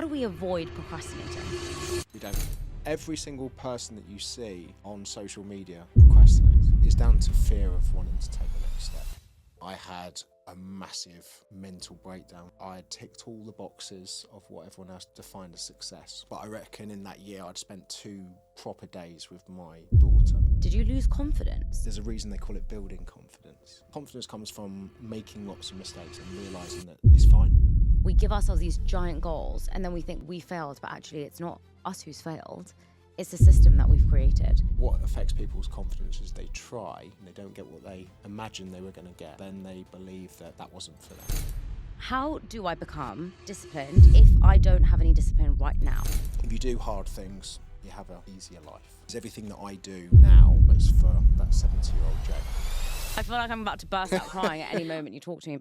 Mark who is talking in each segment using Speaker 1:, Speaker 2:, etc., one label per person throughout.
Speaker 1: do we avoid procrastinating?
Speaker 2: We don't. Every single person that you see on social media procrastinates. It's down to fear of wanting to take the next step. I had a massive mental breakdown. I had ticked all the boxes of what everyone else defined as success. But I reckon in that year I'd spent 2 proper days with my daughter.
Speaker 1: Did you lose confidence?
Speaker 2: There's a reason they call it building confidence. Confidence comes from making lots of mistakes and realising that it's fine.
Speaker 1: We give ourselves these giant goals and then we think we failed, but actually it's not us who's failed. It's the system that we've created.
Speaker 2: What affects people's confidence is they try and they don't get what they imagined they were going to get. Then they believe that that wasn't for them.
Speaker 1: How do I become disciplined if I don't have any discipline right now?
Speaker 2: If you do hard things, you have an easier life. It's everything that I do now, but it's for that 70-year-old Jay.
Speaker 1: I feel like I'm about to burst out crying at any moment you talk to me.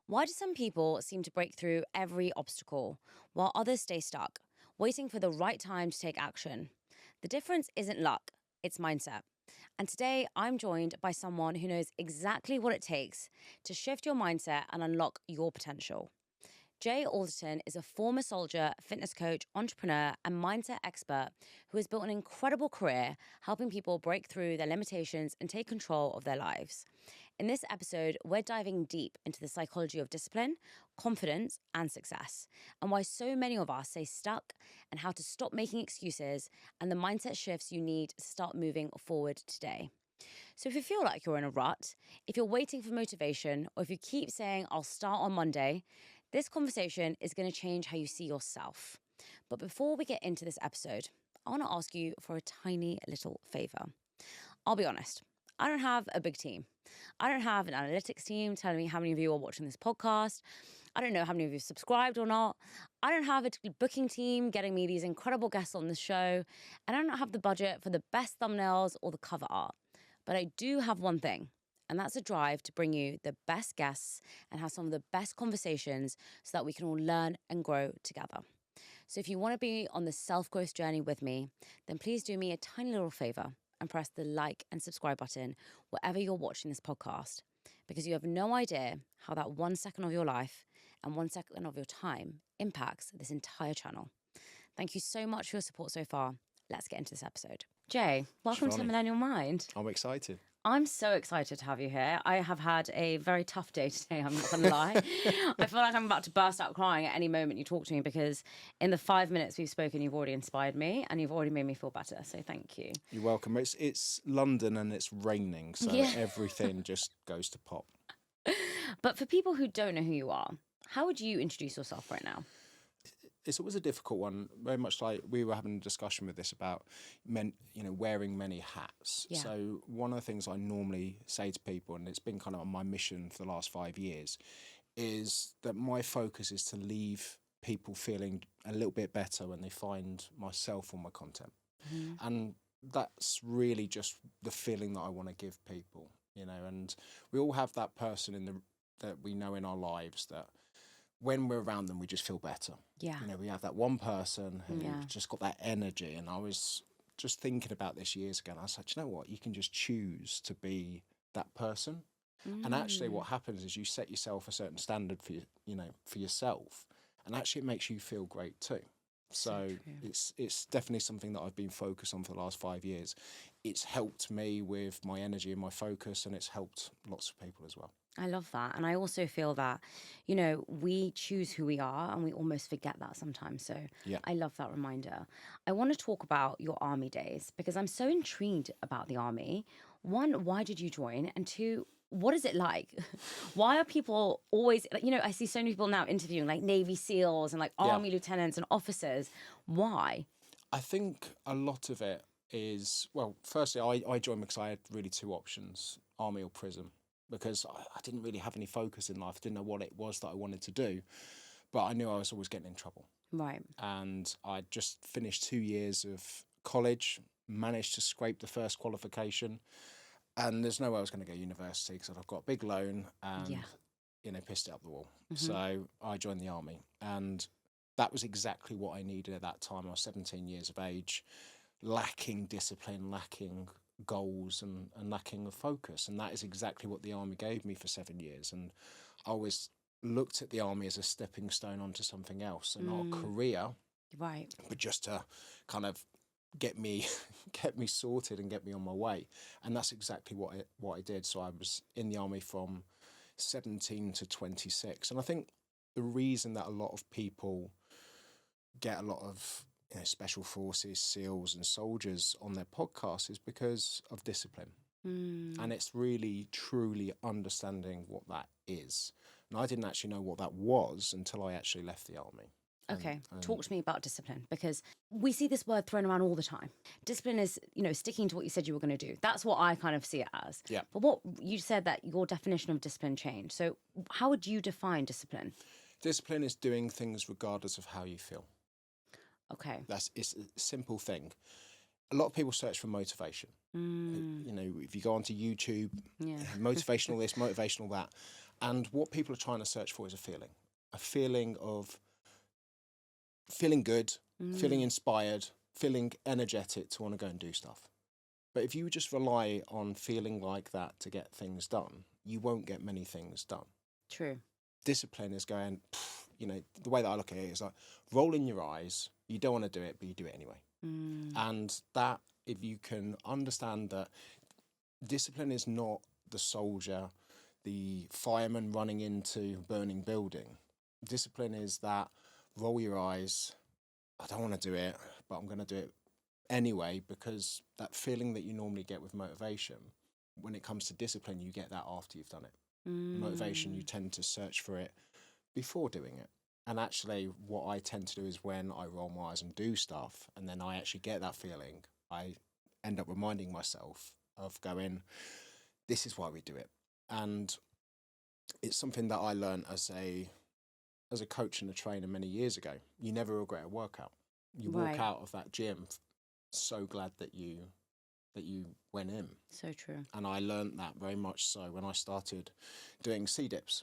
Speaker 1: Why do some people seem to break through every obstacle while others stay stuck, waiting for the right time to take action? The difference isn't luck, it's mindset. And today I'm joined by someone who knows exactly what it takes to shift your mindset and unlock your potential. Jay Alderton is a former soldier, fitness coach, entrepreneur, and mindset expert who has built an incredible career helping people break through their limitations and take control of their lives. In this episode, we're diving deep into the psychology of discipline, confidence, and success, and why so many of us stay stuck, and how to stop making excuses, and the mindset shifts you need to start moving forward today. So if you feel like you're in a rut, if you're waiting for motivation, or if you keep saying, I'll start on Monday, this conversation is going to change how you see yourself. But before we get into this episode, I want to ask you for a tiny little favor. I'll be honest, I don't have a big team. I don't have an analytics team telling me how many of you are watching this podcast. I don't know how many of you have subscribed or not. I don't have a booking team getting me these incredible guests on the show. And I don't have the budget for the best thumbnails or the cover art. But I do have one thing, and that's a drive to bring you the best guests and have some of the best conversations so that we can all learn and grow together. So if you want to be on the self-growth journey with me, then please do me a tiny little favor and press the like and subscribe button wherever you're watching this podcast, because you have no idea how that 1 second of your life and 1 second of your time impacts this entire channel. Thank you so much for your support so far. Let's get into this episode. Jay, welcome to
Speaker 2: Shivani.
Speaker 1: Millennial Mind.
Speaker 2: I'm excited.
Speaker 1: I'm so excited to have you here. I have had a very tough day today, I'm not going to lie. I feel like I'm about to burst out crying at any moment you talk to me, because in the 5 minutes we've spoken, you've already inspired me and you've already made me feel better. So thank you.
Speaker 2: You're welcome. It's London and it's raining, so everything just goes to pop.
Speaker 1: But for people who don't know who you are, how would you introduce yourself right now?
Speaker 2: It's always a difficult one, very much like we were having a discussion with this about wearing many hats.
Speaker 1: Yeah.
Speaker 2: So one of the things I normally say to people, and it's been kind of on my mission for the last 5 years, is that my focus is to leave people feeling a little bit better when they find myself or my content. Mm-hmm. And that's really just the feeling that I want to give people, and we all have that person that we know in our lives that when we're around them, we just feel better.
Speaker 1: Yeah.
Speaker 2: We have that one person who just got that energy. And I was just thinking about this years ago, and I said, you know what? You can just choose to be that person. Mm. And actually what happens is you set yourself a certain standard for yourself. And actually it makes you feel great too. So it's definitely something that I've been focused on for the last 5 years. It's helped me with my energy and my focus, and it's helped lots of people as well.
Speaker 1: I love that. And I also feel that, we choose who we are and we almost forget that sometimes. So I love that reminder. I want to talk about your army days because I'm so intrigued about the army. One, why did you join? And two, what is it like? Why are people always, I see so many people now interviewing like Navy SEALs and like army lieutenants and officers. Why?
Speaker 2: I think a lot of it is, well, firstly, I joined because I had really 2 options, army or prison. Because I didn't really have any focus in life. I didn't know what it was that I wanted to do. But I knew I was always getting in trouble.
Speaker 1: Right.
Speaker 2: And I just finished 2 years of college, managed to scrape the first qualification. And there's no way I was going to go to university because I've got a big loan and, pissed it up the wall. Mm-hmm. So I joined the army. And that was exactly what I needed at that time. I was 17 years of age, lacking discipline, lacking goals and lacking of focus, and that is exactly what the army gave me for 7 years. And I always looked at the army as a stepping stone onto something else, and not a career,
Speaker 1: Right.
Speaker 2: but just to kind of get me get me sorted and get me on my way. And that's exactly what I did. So I was in the army from 17 to 26, and I think the reason that a lot of people get a lot of special forces, SEALs and soldiers on their podcast is because of discipline. And it's really truly understanding what that is. And I didn't actually know what that was until I actually left the army.
Speaker 1: Okay, talk to me about discipline, because we see this word thrown around all the time. Discipline is, sticking to what you said you were going to do. That's what I kind of see it as.
Speaker 2: Yeah.
Speaker 1: But what you said, that your definition of discipline changed. So how would you define discipline?
Speaker 2: Discipline is doing things regardless of how you feel.
Speaker 1: Okay.
Speaker 2: It's a simple thing. A lot of people search for motivation. If you go onto YouTube, motivational this, motivational that. And what people are trying to search for is a feeling of feeling good, feeling inspired, feeling energetic to want to go and do stuff. But if you just rely on feeling like that to get things done, you won't get many things done.
Speaker 1: True.
Speaker 2: Discipline is going, the way that I look at it is like rolling your eyes. You don't want to do it, but you do it anyway. And that, if you can understand that discipline is not the soldier, the fireman running into a burning building. Discipline is that roll your eyes. I don't want to do it, but I'm going to do it anyway, because that feeling that you normally get with motivation, when it comes to discipline, you get that after you've done it. Motivation, you tend to search for it before doing it. And actually, what I tend to do is when I roll my eyes and do stuff, and then I actually get that feeling, I end up reminding myself of going, this is why we do it. And it's something that I learned as a coach and a trainer many years ago. You never regret a workout. You walk out of that gym so glad that you went in.
Speaker 1: So true.
Speaker 2: And I learned that very much so when I started doing sea dips.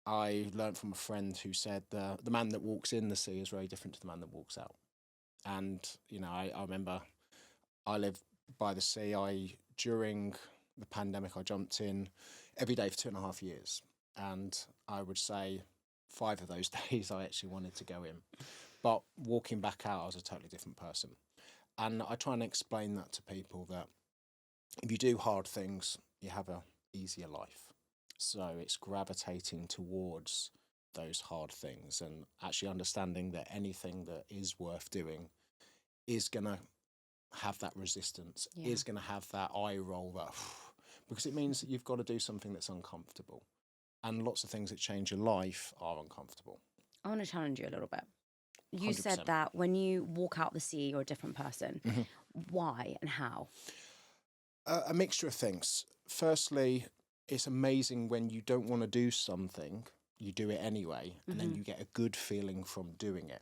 Speaker 2: I learned from a friend who said the man that walks in the sea is very different to the man that walks out. And, I remember I live by the sea. During the pandemic, I jumped in every day for 2.5 years. And I would say 5 of those days I actually wanted to go in. But walking back out, I was a totally different person. And I try and explain that to people, that if you do hard things, you have a easier life. So it's gravitating towards those hard things and actually understanding that anything that is worth doing is going to have that resistance, is going to have that eye roll, because it means that you've got to do something that's uncomfortable. And lots of things that change your life are uncomfortable.
Speaker 1: I want to challenge you a little bit. You
Speaker 2: 100%.
Speaker 1: said that when you walk out the sea, you're a different person. Why and how?
Speaker 2: A mixture of things. Firstly, it's amazing when you don't want to do something, you do it anyway, and then you get a good feeling from doing it.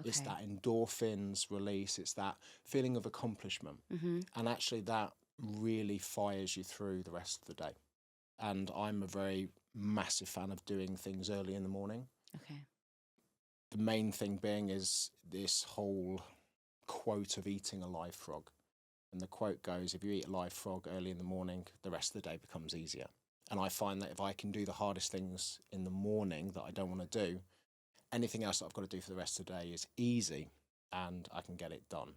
Speaker 2: Okay. It's that endorphins release. It's that feeling of accomplishment. And actually that really fires you through the rest of the day. And I'm a very massive fan of doing things early in the morning.
Speaker 1: Okay.
Speaker 2: The main thing being is this whole quote of eating a live frog. And the quote goes, if you eat a live frog early in the morning, the rest of the day becomes easier. And I find that if I can do the hardest things in the morning that I don't want to do, anything else that I've got to do for the rest of the day is easy and I can get it done.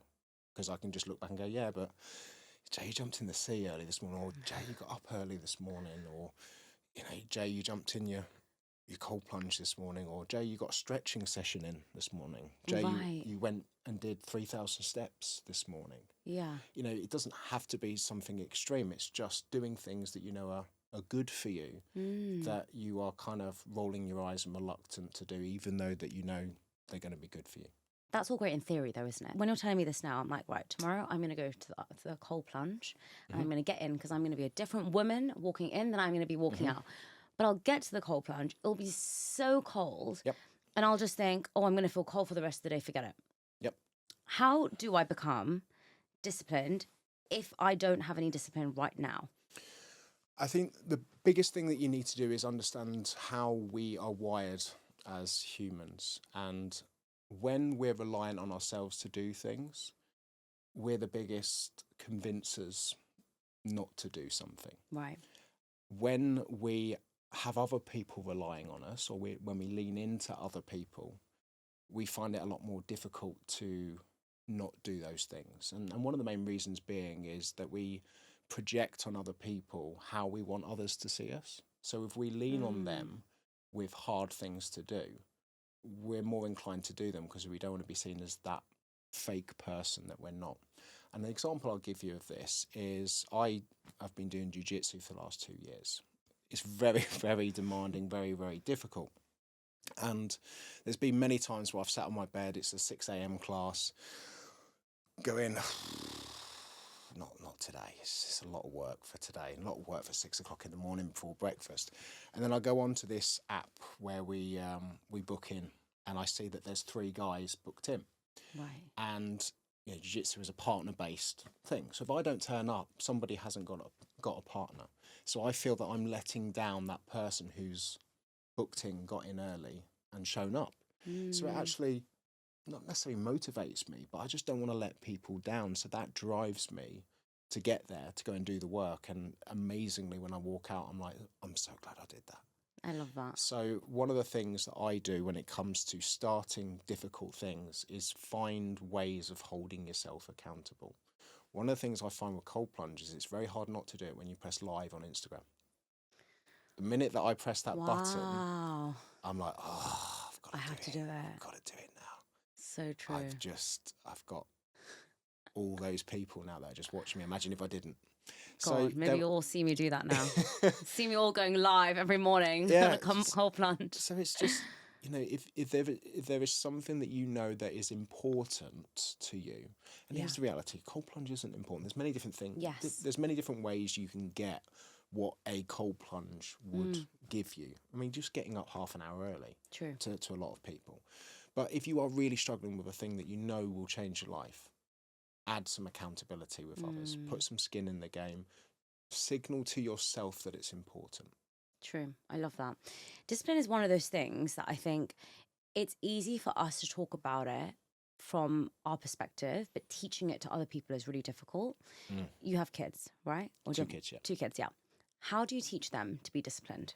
Speaker 2: Because I can just look back and go, yeah, but Jay, you jumped in the sea early this morning, or Jay, you got up early this morning, or, Jay, you jumped in your cold plunge this morning, or Jay, you got a stretching session in this morning. Jay, you went and did 3,000 steps this morning.
Speaker 1: Yeah.
Speaker 2: It doesn't have to be something extreme. It's just doing things that are good for you, that you are kind of rolling your eyes and reluctant to do, even though that they're going to be good for you.
Speaker 1: That's all great in theory, though, isn't it? When you're telling me this now, I'm like, right, tomorrow I'm going to go to the cold plunge, and I'm going to get in because I'm going to be a different woman walking in than I'm going to be walking out. But I'll get to the cold plunge. It'll be so cold.
Speaker 2: Yep.
Speaker 1: And I'll just think, I'm going to feel cold for the rest of the day. Forget it.
Speaker 2: Yep.
Speaker 1: How do I become disciplined if I don't have any discipline right now?
Speaker 2: I think the biggest thing that you need to do is understand how we are wired as humans. And when we're reliant on ourselves to do things, we're the biggest convincers not to do something.
Speaker 1: Right.
Speaker 2: When we have other people relying on us, or when we lean into other people, we find it a lot more difficult to not do those things. And one of the main reasons being is that we project on other people how we want others to see us. So if we lean on them with hard things to do, we're more inclined to do them because we don't want to be seen as that fake person that we're not. And the example I'll give you of this is I've been doing jiu-jitsu for the last 2 years. It's very, very demanding, very, very difficult. And there's been many times where I've sat on my bed, it's a 6 a.m. class, going, not today. It's just a lot of work for today, and a lot of work for 6 o'clock in the morning before breakfast. And then I go on to this app where we book in, and I see that there's 3 guys booked in.
Speaker 1: Right.
Speaker 2: And jiu-jitsu is a partner-based thing. So if I don't turn up, somebody hasn't got a partner. So I feel that I'm letting down that person who's booked in, got in early, and shown up. So it actually not necessarily motivates me, but I just don't want to let people down. So that drives me to get there, to go and do the work. And amazingly, when I walk out, I'm like, I'm so glad I did that.
Speaker 1: I love that.
Speaker 2: So one of the things that I do when it comes to starting difficult things is find ways of holding yourself accountable. One of the things I find with cold plunges, it's very hard not to do it when you press live on Instagram. The minute that I press that button, I'm like, I have to do it. I've got to do it now.
Speaker 1: So true.
Speaker 2: I've got all those people now that are just watching me. Imagine if I didn't.
Speaker 1: God, maybe you'll all see me do that now. See me all going live every morning.
Speaker 2: Yeah,
Speaker 1: cold plunge.
Speaker 2: So it's just, if there is something that you know that is important to you, and here's the reality: cold plunge isn't important. There's many different things.
Speaker 1: Yes.
Speaker 2: There's many different ways you can get what a cold plunge would give you. I mean, just getting up half an hour early.
Speaker 1: True.
Speaker 2: To a lot of people. But if you are really struggling with a thing that you know will change your life, add some accountability with others, put some skin in the game, signal to yourself that it's important.
Speaker 1: True. I love that. Discipline is one of those things that I think it's easy for us to talk about it from our perspective, but teaching it to other people is really difficult. You have kids, right? Or
Speaker 2: 2 kids, yeah.
Speaker 1: 2 kids, yeah. How do you teach them to be disciplined?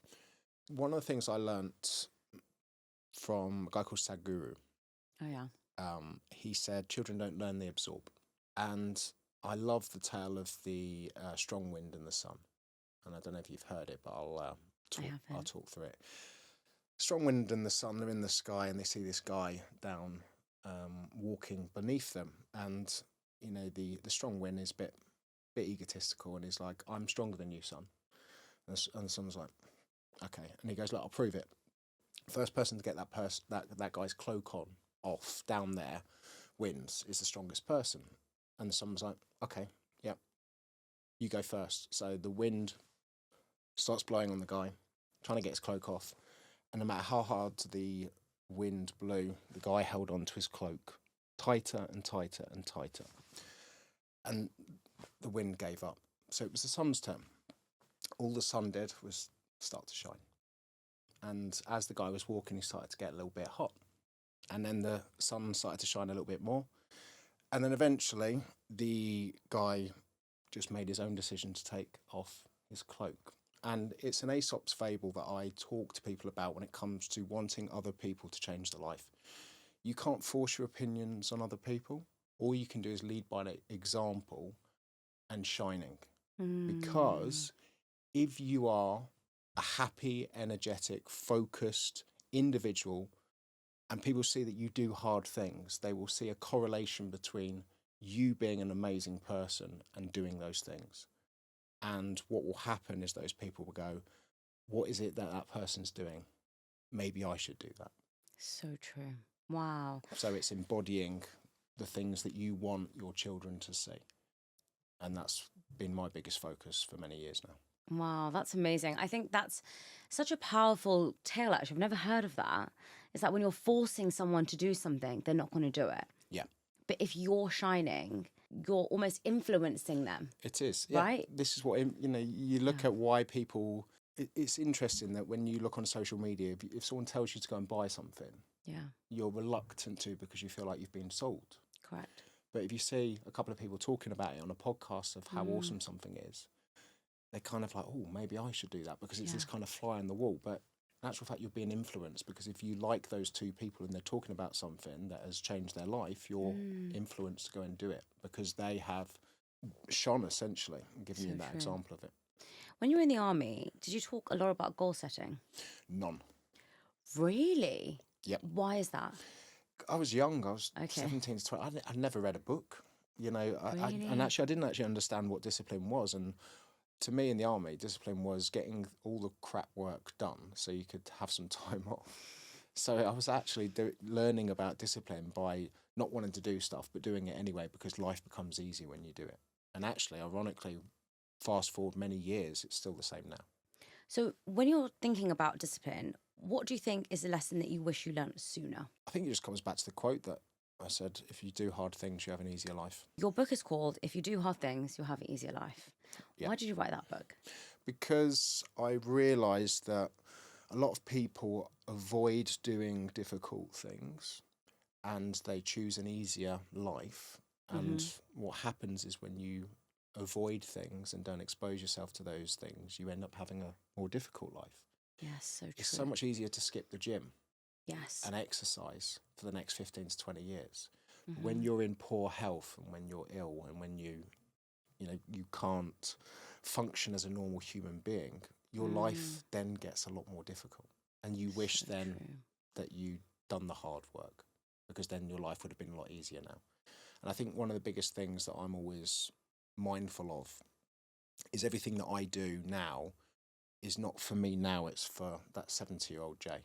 Speaker 2: One of the things I learnt from a guy called Sadhguru,
Speaker 1: Oh, yeah.
Speaker 2: He said, children don't learn, they absorb. And I love the tale of the strong wind and the sun. And I don't know if you've heard it, but I'll talk through it. Strong wind and the sun, they're in the sky, and they see this guy down walking beneath them. And, the strong wind is a bit egotistical, and he's like, I'm stronger than you, son. And the sun's like, okay. And he goes, look, I'll prove it. First person to get that guy's cloak off down there wins, is the strongest person. And the sun was like, okay, yeah, you go first. So the wind starts blowing on the guy, trying to get his cloak off. And no matter how hard the wind blew, the guy held on to his cloak tighter and tighter and tighter. And the wind gave up. So it was the sun's turn. All the sun did was start to shine. And as the guy was walking, he started to get a little bit hot. And then the sun started to shine a little bit more. And then eventually, the guy just made his own decision to take off his cloak. And it's an Aesop's fable that I talk to people about when it comes to wanting other people to change their life. You can't force your opinions on other people. All you can do is lead by an example and shining. Because if you are a happy, energetic, focused individual, and people see that you do hard things, they will see a correlation between you being an amazing person and doing those things. And what will happen is those people will go, what is it that person's doing? Maybe I should do that.
Speaker 1: So true. Wow.
Speaker 2: So it's embodying the things that you want your children to see. And that's been my biggest focus for many years now.
Speaker 1: Wow, that's amazing. I think that's such a powerful tale, actually. I've never heard of that. It's like when you're forcing someone to do something, they're not going to do it.
Speaker 2: Yeah.
Speaker 1: But if you're shining, you're almost influencing them.
Speaker 2: It is. Yeah.
Speaker 1: Right?
Speaker 2: This is what, you look at why people... It's interesting that when you look on social media, if someone tells you to go and buy something, you're reluctant to because you feel like you've been sold.
Speaker 1: Correct.
Speaker 2: But if you see a couple of people talking about it on a podcast of how awesome something is, they're kind of like, oh, maybe I should do that, because it's
Speaker 1: Yeah.
Speaker 2: this kind of fly on the wall. But in actual fact, you're being influenced, because if you like those two people and they're talking about something that has changed their life, you're influenced to go and do it because they have shone, essentially, and given you that
Speaker 1: true.
Speaker 2: example of it.
Speaker 1: When you were in the army, did you talk a lot about goal setting?
Speaker 2: None.
Speaker 1: Really?
Speaker 2: Yep.
Speaker 1: Why is that?
Speaker 2: I was young. I was
Speaker 1: Okay.
Speaker 2: 17 to 20. I'd never read a book, and
Speaker 1: Really?
Speaker 2: actually I didn't actually understand what discipline was. And to me in the army, discipline was getting all the crap work done so you could have some time off. So I was actually learning about discipline by not wanting to do stuff, but doing it anyway, because life becomes easy when you do it. And actually, ironically, fast forward many years, it's still the same now.
Speaker 1: So when you're thinking about discipline, what do you think is the lesson that you wish you learnt sooner?
Speaker 2: I think it just comes back to the quote that I said, if you do hard things, you have an easier life.
Speaker 1: Your book is called If You Do Hard Things, You'll Have an Easier Life.
Speaker 2: Yeah.
Speaker 1: Why did you write that book?
Speaker 2: Because I realised that a lot of people avoid doing difficult things and they choose an easier life. And what happens is when you avoid things and don't expose yourself to those things, you end up having a more difficult life.
Speaker 1: Yes, so true.
Speaker 2: It's so much easier to skip the gym
Speaker 1: Yes.
Speaker 2: and exercise for the next 15 to 20 years. When you're in poor health and when you're ill and when you can't function as a normal human being, your life then gets a lot more difficult. And you wish that you'd done the hard work, because then your life would have been a lot easier now. And I think one of the biggest things that I'm always mindful of is everything that I do now is not for me now, it's for that 70-year-old Jay.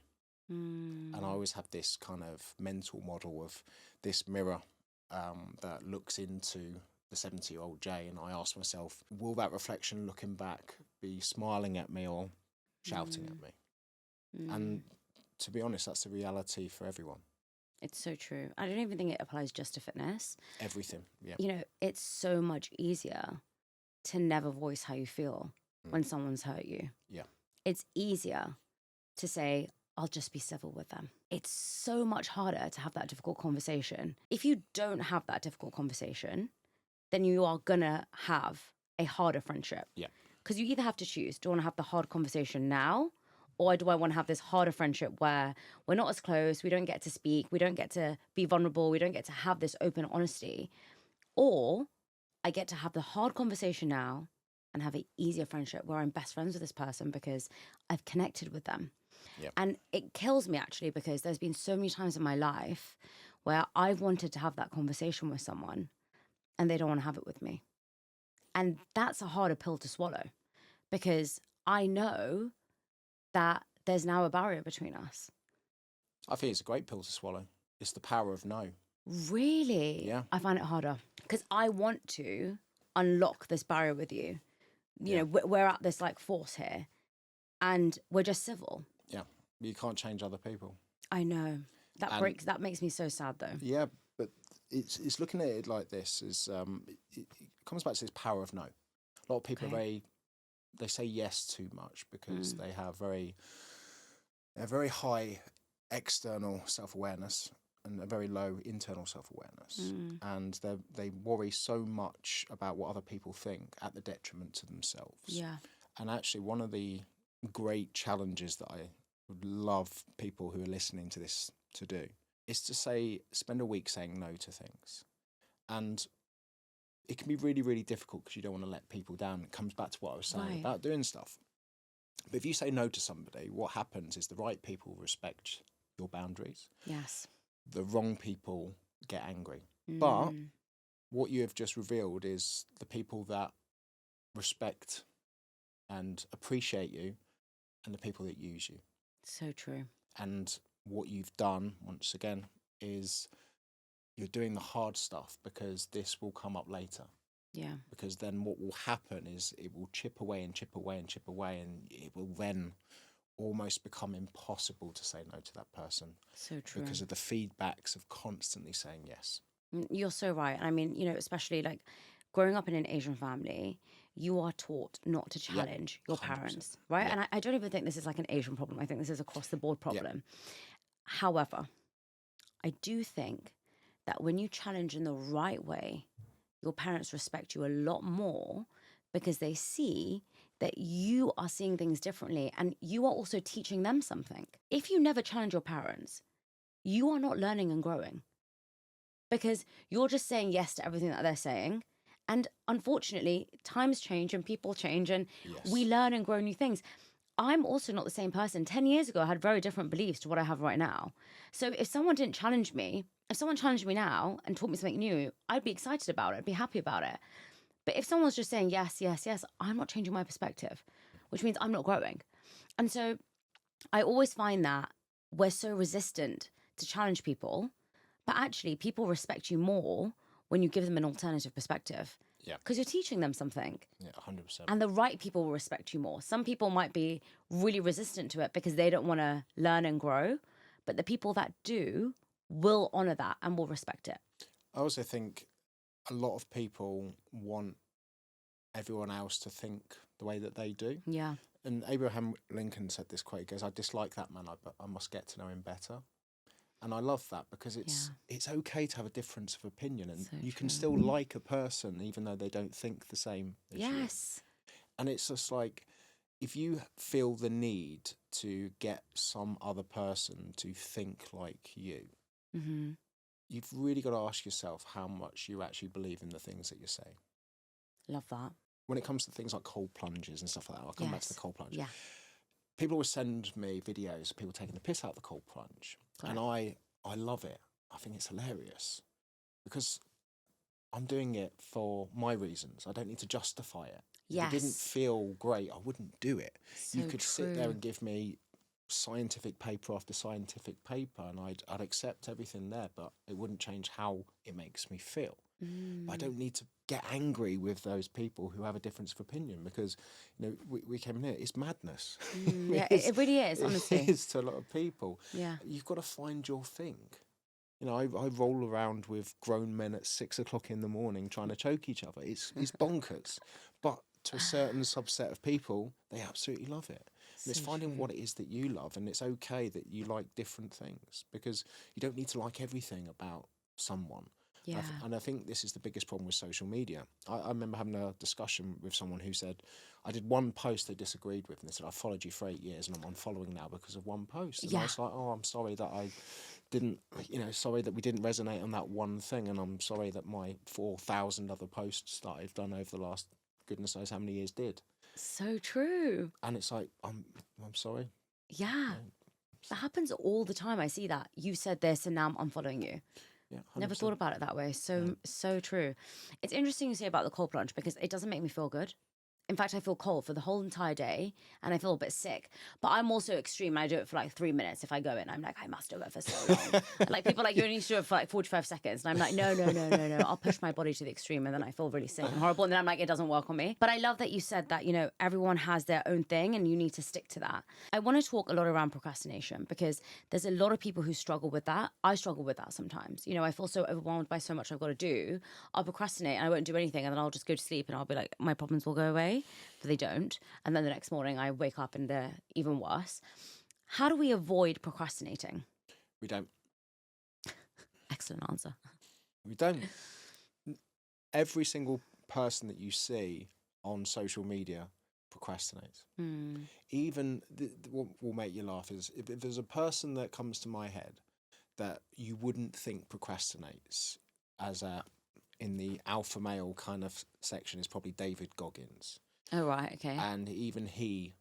Speaker 2: And I always have this kind of mental model of this mirror that looks into the 70-year-old Jay, and I ask myself, will that reflection looking back be smiling at me or shouting at me? And to be honest, that's the reality for everyone.
Speaker 1: It's so true. I don't even think it applies just to fitness.
Speaker 2: Everything, yeah.
Speaker 1: You know, it's so much easier to never voice how you feel when someone's hurt you.
Speaker 2: Yeah.
Speaker 1: It's easier to say, I'll just be civil with them. It's so much harder to have that difficult conversation. If you don't have that difficult conversation, then you are gonna have a harder friendship.
Speaker 2: Yeah.
Speaker 1: Because you either have to choose, do I want to have the hard conversation now? Or do I want to have this harder friendship where we're not as close, we don't get to speak, we don't get to be vulnerable, we don't get to have this open honesty? Or I get to have the hard conversation now and have an easier friendship where I'm best friends with this person because I've connected with them.
Speaker 2: Yep.
Speaker 1: And it kills me actually, because there's been so many times in my life where I've wanted to have that conversation with someone and they don't want to have it with me. And that's a harder pill to swallow, because I know that there's now a barrier between us.
Speaker 2: I think it's a great pill to swallow. It's the power of no.
Speaker 1: Really?
Speaker 2: Yeah.
Speaker 1: I find it harder because I want to unlock this barrier with you. You know, we're at this like force here and we're just civil.
Speaker 2: Yeah. You can't change other people.
Speaker 1: I know. That makes me so sad though.
Speaker 2: Yeah, but it's looking at it like this is it comes back to this power of no. A lot of people they say yes too much because they have a very high external self-awareness and a very low internal self-awareness, and they worry so much about what other people think at the detriment to themselves.
Speaker 1: Yeah.
Speaker 2: And actually, one of the great challenges that I would love people who are listening to this to do is to spend a week saying no to things. And it can be really, really difficult because you don't want to let people down. It comes back to what I was saying about doing stuff. But if you say no to somebody, what happens is the right people respect your boundaries.
Speaker 1: Yes.
Speaker 2: The wrong people get angry. But what you have just revealed is the people that respect and appreciate you and the people that use you.
Speaker 1: So true.
Speaker 2: And what you've done, once again, is you're doing the hard stuff because this will come up later.
Speaker 1: Yeah.
Speaker 2: Because then what will happen is it will chip away and chip away and chip away, and it will then almost become impossible to say no to that person.
Speaker 1: So true.
Speaker 2: Because of the feedbacks of constantly saying yes.
Speaker 1: You're so right. I mean, you know, especially like growing up in an Asian family, you are taught not to challenge your
Speaker 2: 100%.
Speaker 1: parents, right? And I don't even think this is like an Asian problem. I think this is across the board problem. However, I do think that when you challenge in the right way, your parents respect you a lot more because they see that you are seeing things differently and you are also teaching them something. If you never challenge your parents, you are not learning and growing because you're just saying yes to everything that they're saying. And unfortunately, times change and people change and we learn and grow new things. I'm also not the same person. 10 years ago, I had very different beliefs to what I have right now. So if someone didn't challenge me, if someone challenged me now and taught me something new, I'd be excited about it. I'd be happy about it. But if someone's just saying yes, yes, yes, I'm not changing my perspective, which means I'm not growing. And so I always find that we're so resistant to challenge people, but actually people respect you more when you give them an alternative perspective.
Speaker 2: Yeah.
Speaker 1: Because you're teaching them something.
Speaker 2: Yeah, 100%.
Speaker 1: And the right people will respect you more. Some people might be really resistant to it because they don't want to learn and grow. But the people that do will honor that and will respect it.
Speaker 2: I also think a lot of people want everyone else to think the way that they do.
Speaker 1: Yeah.
Speaker 2: And Abraham Lincoln said this quote, he goes, I dislike that man, but I must get to know him better. And I love that because it's okay to have a difference of opinion and you can still like a person even though they don't think the same as you. And it's just like, if you feel the need to get some other person to think like you, you've really got to ask yourself how much you actually believe in the things that you say.
Speaker 1: Love that.
Speaker 2: When it comes to things like cold plunges and stuff like that, I'll come back to the cold plunge.
Speaker 1: Yeah.
Speaker 2: People always send me videos of people taking the piss out of the cold plunge. And I love it. I think it's hilarious because I'm doing it for my reasons. I don't need to justify it. If it didn't feel great, I wouldn't do it.
Speaker 1: So
Speaker 2: you could sit there and give me scientific paper after scientific paper and I'd accept everything there, but it wouldn't change how it makes me feel. I don't need to get angry with those people who have a difference of opinion because, you know, we came in here, it's madness.
Speaker 1: It really is, honestly.
Speaker 2: It is to a lot of people.
Speaker 1: Yeah.
Speaker 2: You've got to find your thing. You know, I roll around with grown men at 6 o'clock in the morning trying to choke each other. It's bonkers. But to a certain subset of people, they absolutely love it. And it's finding what it is that you love, and it's okay that you like different things because you don't need to like everything about someone.
Speaker 1: Yeah.
Speaker 2: And I think this is the biggest problem with social media. I remember having a discussion with someone who said, I did one post they disagreed with, and they said, I followed you for 8 years and I'm unfollowing now because of one post. And I was like, oh, I'm sorry that I didn't, sorry that we didn't resonate on that one thing, and I'm sorry that my 4,000 other posts that I've done over the last goodness knows how many years did.
Speaker 1: So true.
Speaker 2: And it's like, I'm sorry.
Speaker 1: Yeah. That happens all the time. I see that. You said this and now I'm unfollowing you.
Speaker 2: Yeah, 100%.
Speaker 1: Never thought about it that way. So true. It's interesting you say about the cold plunge because it doesn't make me feel good. In fact, I feel cold for the whole entire day and I feel a bit sick. But I'm also extreme. I do it for like 3 minutes. If I go in, I'm like, I must do it for so long. Like people are like, you only need to do it for like 45 seconds. And I'm like, no. I'll push my body to the extreme and then I feel really sick and horrible. And then I'm like, it doesn't work on me. But I love that you said that, everyone has their own thing and you need to stick to that. I want to talk a lot around procrastination because there's a lot of people who struggle with that. I struggle with that sometimes. I feel so overwhelmed by so much I've got to do. I'll procrastinate and I won't do anything. And then I'll just go to sleep and I'll be like, my problems will go away. But they don't. And then the next morning I wake up and they're even worse. How do we avoid procrastinating?
Speaker 2: We don't.
Speaker 1: Excellent answer. We
Speaker 2: don't. Every single person that you see on social media procrastinates. Even what will make you laugh is if there's a person that comes to my head that you wouldn't think procrastinates in the alpha male kind of section is probably David Goggins.
Speaker 1: Oh, right, okay.
Speaker 2: And even he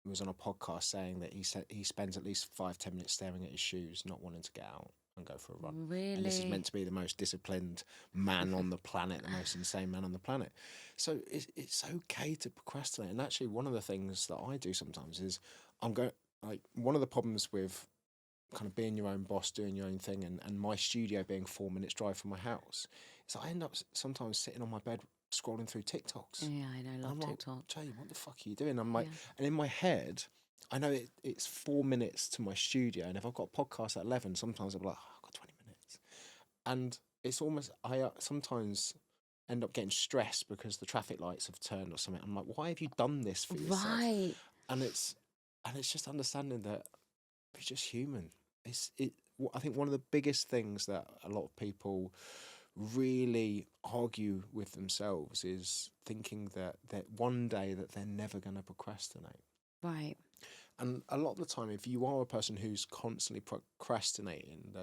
Speaker 2: was on a podcast saying that he spends at least 5-10 minutes staring at his shoes, not wanting to get out and go for a run.
Speaker 1: Really?
Speaker 2: And this is meant to be the most disciplined man on the planet, the most insane man on the planet. So it's okay to procrastinate. And actually, one of the things that I do sometimes is one of the problems with kind of being your own boss, doing your own thing, and my studio being 4 minutes drive from my house, is I end up sometimes sitting on my bed scrolling through TikToks.
Speaker 1: Yeah, I know, love TikTok.
Speaker 2: Like, Jay, what the fuck are you doing? I'm like, and in my head, I know it's 4 minutes to my studio, and if I've got a podcast at 11, sometimes I'll be like, I've got 20 minutes. And it's almost, I sometimes end up getting stressed because the traffic lights have turned or something. I'm like, why have you done this for yourself?
Speaker 1: Right.
Speaker 2: And it's just understanding that it's just human. I think one of the biggest things that a lot of people really argue with themselves is thinking that one day that they're never going to procrastinate.
Speaker 1: Right.
Speaker 2: And a lot of the time, if you are a person who's constantly procrastinating,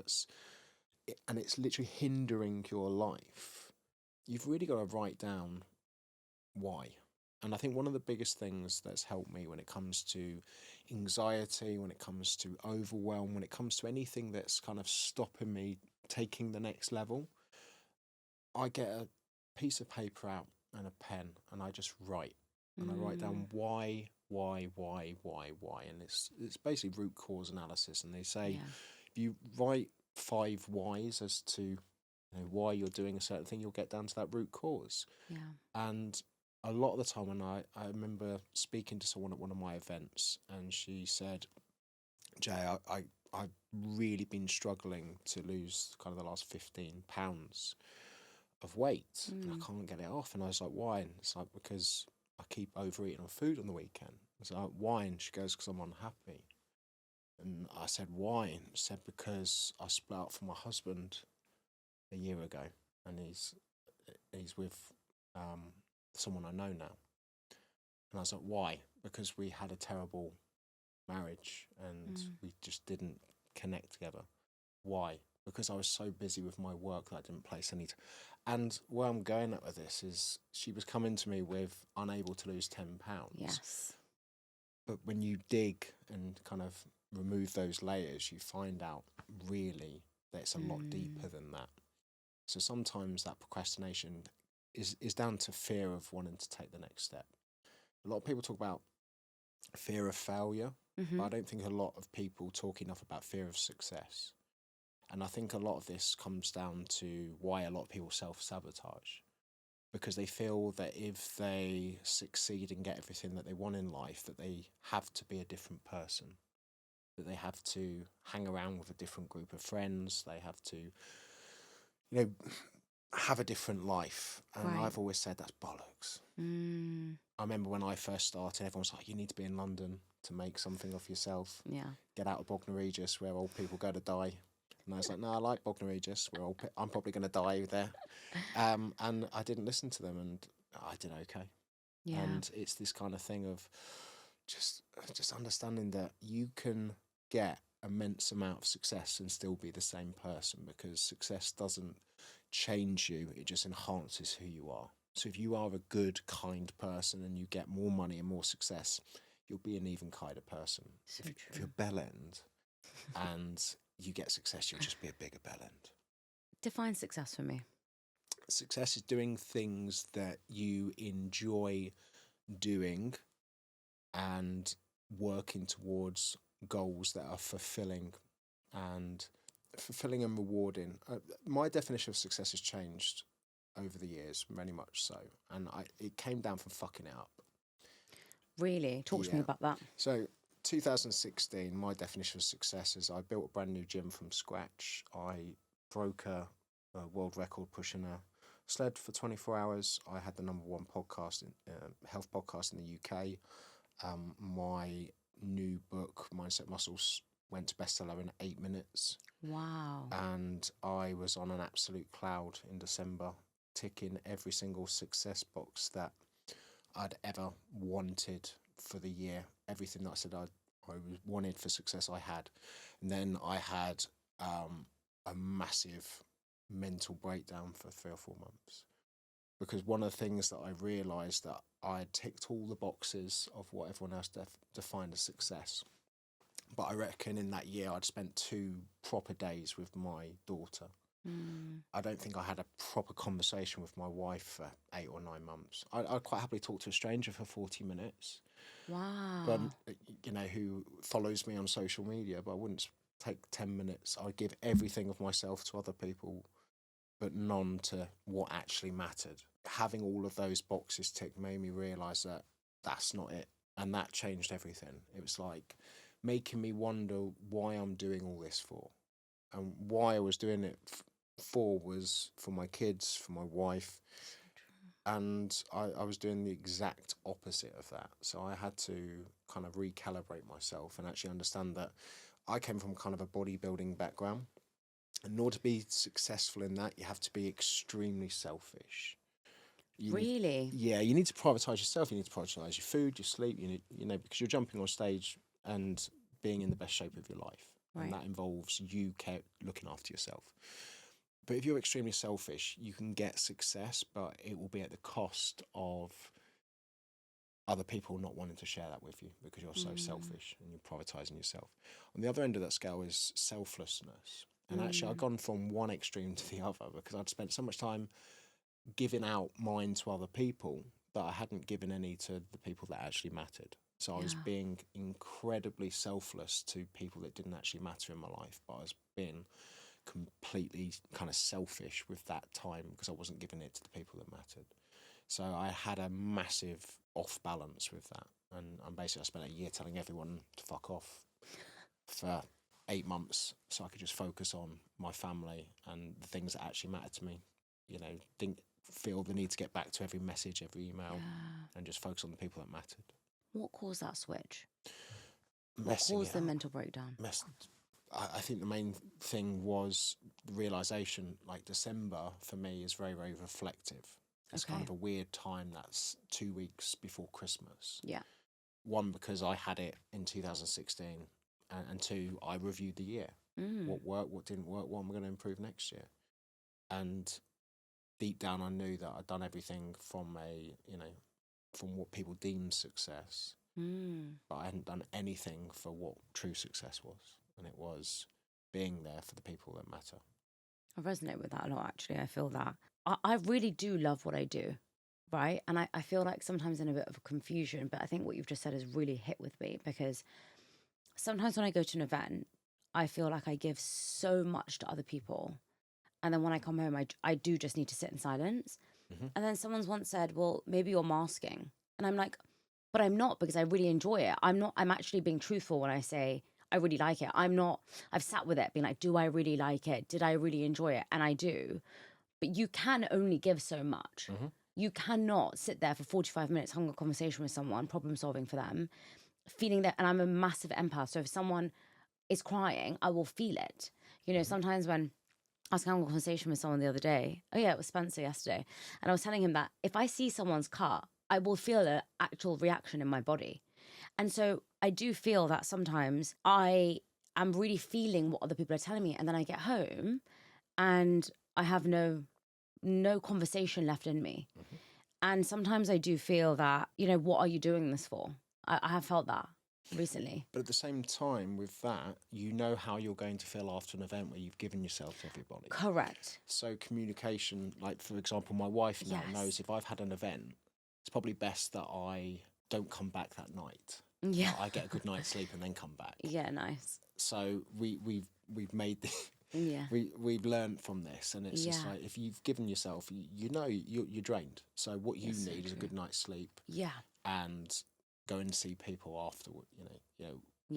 Speaker 2: and it's literally hindering your life, you've really got to write down why. And I think one of the biggest things that's helped me when it comes to anxiety, when it comes to overwhelm, when it comes to anything that's kind of stopping me taking the next level, I get a piece of paper out and a pen and I just write. And I write down why, and it's basically root cause analysis. And they say if you write 5 whys as to why you're doing a certain thing, you'll get down to that root cause.
Speaker 1: Yeah.
Speaker 2: And a lot of the time, when I remember speaking to someone at one of my events, and she said, "Jay, I've really been struggling to lose kind of the last 15 pounds of weight, and I can't get it off." And I was like, "Why?" And it's like, "Because I keep overeating on food on the weekend." It's like, "Why?" And she goes, "Because I'm unhappy." And I said, "Why?" And she said, "Because I split up from my husband a year ago, and he's with someone I know now." And I was like, "Why?" "Because we had a terrible marriage and we just didn't connect together." "Why?" "Because I was so busy with my work that I didn't place any And where I'm going at with this is she was coming to me with unable to lose 10 pounds.
Speaker 1: Yes.
Speaker 2: But when you dig and kind of remove those layers, you find out really that it's a lot deeper than that. So sometimes that procrastination is down to fear of wanting to take the next step. A lot of people talk about fear of failure, but I don't think a lot of people talk enough about fear of success. And I think a lot of this comes down to why a lot of people self-sabotage, because they feel that if they succeed and get everything that they want in life, that they have to be a different person, that they have to hang around with a different group of friends, they have to, have a different life. And I've always said that's bollocks. I remember when I first started, everyone was like, "You need to be in London to make something of yourself.
Speaker 1: Yeah.
Speaker 2: Get out of Bognor Regis where old people go to die." And I was like, "No, I like Bognor Regis where I'm probably going to die there." And I didn't listen to them, and I did okay.
Speaker 1: Yeah.
Speaker 2: And it's this kind of thing of just understanding that you can get immense amount of success and still be the same person, because success doesn't change you, it just enhances who you are. So if you are a good, kind person and you get more money and more success, you'll be an even kinder person.
Speaker 1: So
Speaker 2: If you're bell end and you get success, you'll just be a bigger bell end.
Speaker 1: Define success for me.
Speaker 2: Success is doing things that you enjoy doing and working towards goals that are fulfilling and rewarding. My definition of success has changed over the years, very much so, and it came down from fucking it up.
Speaker 1: Really? Talk to me about that.
Speaker 2: So 2016, my definition of success is I built a brand new gym from scratch. I broke a world record pushing a sled for 24 hours. I had the #1 podcast, health podcast in the UK. My new book, Mindset Muscles, went to bestseller in 8 minutes.
Speaker 1: Wow.
Speaker 2: And I was on an absolute cloud in December, ticking every single success box that I'd ever wanted for the year. Everything that I said I wanted for success, I had. And then I had a massive mental breakdown for 3 or 4 months. Because one of the things that I realised that I had ticked all the boxes of what everyone else defined as success. But I reckon in that year I'd spent 2 proper days with my daughter. I don't think I had a proper conversation with my wife for 8 or 9 months. I'd quite happily talk to a stranger for 40 minutes.
Speaker 1: Wow.
Speaker 2: But, who follows me on social media, but I wouldn't take 10 minutes. I'd give everything of myself to other people, but none to what actually mattered. Having all of those boxes ticked made me realise that that's not it. And that changed everything. It was like making me wonder why I'm doing all this for. And why I was doing it for was for my kids, for my wife. And I was doing the exact opposite of that. So I had to kind of recalibrate myself and actually understand that I came from kind of a bodybuilding background. In order to be successful in that, you have to be extremely selfish.
Speaker 1: Really?
Speaker 2: You need to prioritize yourself. You need to prioritize your food, your sleep. Because you're jumping on stage and being in the best shape of your life,
Speaker 1: Right.
Speaker 2: and that involves you looking after yourself. But if you're extremely selfish, you can get success, but it will be at the cost of other people not wanting to share that with you because you're so selfish and you're prioritizing yourself. On the other end of that scale is selflessness. And actually, I've gone from one extreme to the other because I'd spent so much time giving out mine to other people that I hadn't given any to the people that actually mattered. So I was being incredibly selfless to people that didn't actually matter in my life, but I was being completely kind of selfish with that time because I wasn't giving it to the people that mattered. So I had a massive off balance with that. And basically I spent a year telling everyone to fuck off for 8 months so I could just focus on my family and the things that actually mattered to me. Didn't feel the need to get back to every message, every email, and just focus on the people that mattered.
Speaker 1: What caused that switch?
Speaker 2: What
Speaker 1: caused the mental breakdown?
Speaker 2: I think the main thing was the realisation, like December for me is very, very reflective. It's kind of a weird time. That's 2 weeks before Christmas.
Speaker 1: Yeah.
Speaker 2: One, because I had it in 2016, and two, I reviewed the year. What worked, what didn't work, what am I going to improve next year? And deep down, I knew that I'd done everything from from what people deem success, but I hadn't done anything for what true success was, and it was being there for the people that matter.
Speaker 1: I resonate with that a lot, actually. I feel that. I really do love what I do, right? And I feel like sometimes in a bit of confusion, but I think what you've just said has really hit with me because sometimes when I go to an event, I feel like I give so much to other people. And then when I come home, I do just need to sit in silence. And then someone's once said, well, maybe you're masking. And I'm like, but I'm not, because I really enjoy it. I'm actually being truthful when I say I really like it. I've sat with it being like, do I really like it? Did I really enjoy it? And I do. But you can only give so much. You cannot sit there for 45 minutes having a conversation with someone, problem solving for them, feeling that. And I'm a massive empath. So if someone is crying, I will feel it. Sometimes when I was having a conversation with someone the other day. Oh yeah, it was Spencer yesterday. And I was telling him that if I see someone's cut, I will feel an actual reaction in my body. And so I do feel that sometimes I am really feeling what other people are telling me. And then I get home and I have no conversation left in me. And sometimes I do feel that, what are you doing this for? I have felt that recently.
Speaker 2: But at the same time, with that, you know how you're going to feel after an event where you've given yourself to everybody.
Speaker 1: Correct.
Speaker 2: So communication, like for example, my wife now knows if I've had an event, it's probably best that I don't come back that night.
Speaker 1: Yeah.
Speaker 2: I get a good night's sleep and then come back.
Speaker 1: Yeah, nice.
Speaker 2: So we've made the
Speaker 1: Yeah.
Speaker 2: we've learned from this, and it's just like if you've given yourself, you're drained. So what you need is a good night's sleep.
Speaker 1: Yeah.
Speaker 2: And go and see people afterward,